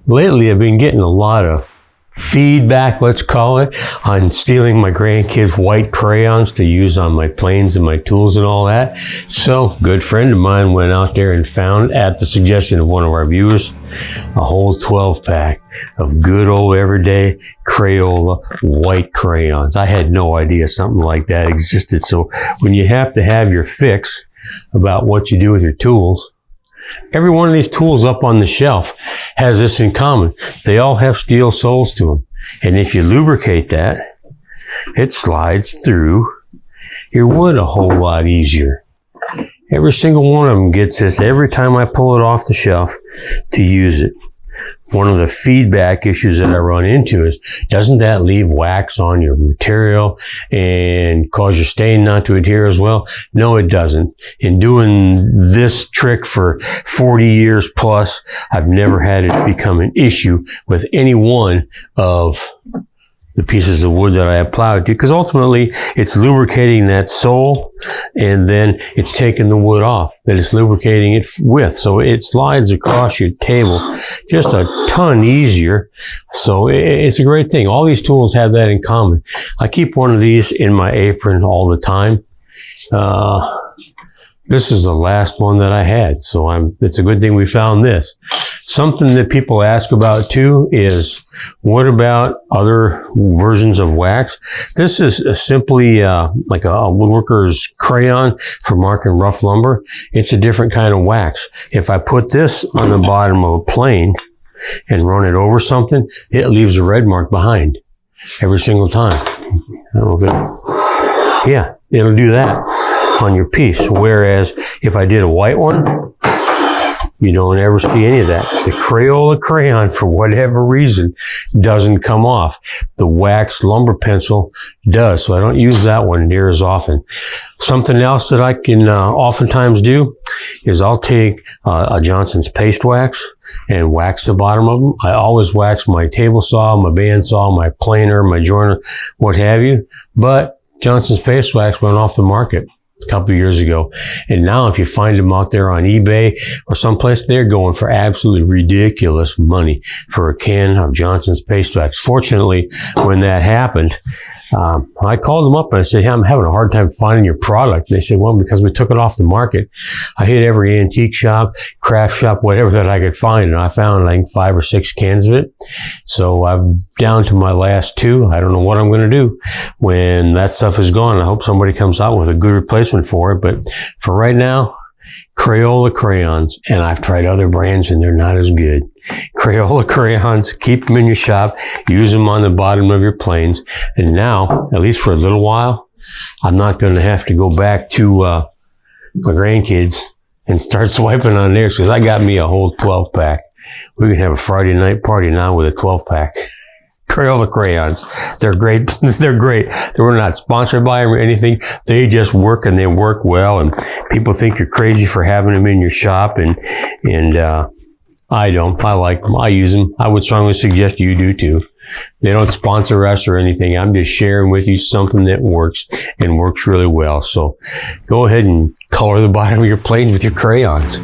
Lately, I've been getting a lot of feedback, let's call it, on stealing my grandkids' white crayons to use on my planes and my tools and all that. So, a good friend of mine went out there and found, at the suggestion of one of our viewers, a whole 12-pack of good old everyday Crayola white crayons. I had no idea something like that existed. So, when you have to have your fix about what you do with your tools, every one of these tools up on the shelf has this in common. They all have steel soles to them. And if you lubricate that, it slides through your wood a whole lot easier. Every single one of them gets this every time I pull it off the shelf to use it. One of the feedback issues that I run into is, doesn't that leave wax on your material and cause your stain not to adhere as well? No, it doesn't. In doing this trick for 40 years plus, I've never had it become an issue with any one of the pieces of wood that I apply it to, because ultimately it's lubricating that sole, and then it's taking the wood off that it's lubricating it with. So it slides across your table just a ton easier. So it's a great thing. All these tools have that in common. I keep one of these in my apron all the time. This is the last one that I had, so it's a good thing we found this. Something that people ask about too is, what about other versions of wax? This is simply like a woodworker's crayon for marking rough lumber. It's a different kind of wax. If I put this on the bottom of a plane and run it over something, it leaves a red mark behind every single time. I don't know if yeah, it'll do that on your piece. Whereas if I did a white one, you don't ever see any of that. The Crayola crayon, for whatever reason, doesn't come off. The wax lumber pencil does, so I don't use that one near as often. Something else that I can oftentimes do is I'll take a Johnson's paste wax and wax the bottom of them. I always wax my table saw, my bandsaw, my planer, my joiner, what have you. But Johnson's paste wax went off the market a couple of years ago. And now if you find them out there on eBay or someplace, they're going for absolutely ridiculous money for a can of Johnson's paste wax. Fortunately, when that happened, I called them up and I said, hey, I'm having a hard time finding your product. They said, well, because we took it off the market. I hit every antique shop, craft shop, whatever that I could find, and I found like 5 or 6 cans of it. So I'm down to my last 2. I don't know what I'm going to do when that stuff is gone. I hope somebody comes out with a good replacement for it. But for right now, Crayola crayons, and I've tried other brands and they're not as good. Crayola crayons, keep them in your shop, use them on the bottom of your planes, and now, at least for a little while, I'm not going to have to go back to my grandkids and start swiping on theirs, because I got me a whole 12-pack. We can have a Friday night party now with a 12-pack. Crayola crayons. They're great. They're great. We're not sponsored by them or anything. They just work, and they work well. And people think you're crazy for having them in your shop. And I don't. I like them. I use them. I would strongly suggest you do too. They don't sponsor us or anything. I'm just sharing with you something that works and works really well. So go ahead and color the bottom of your planes with your crayons.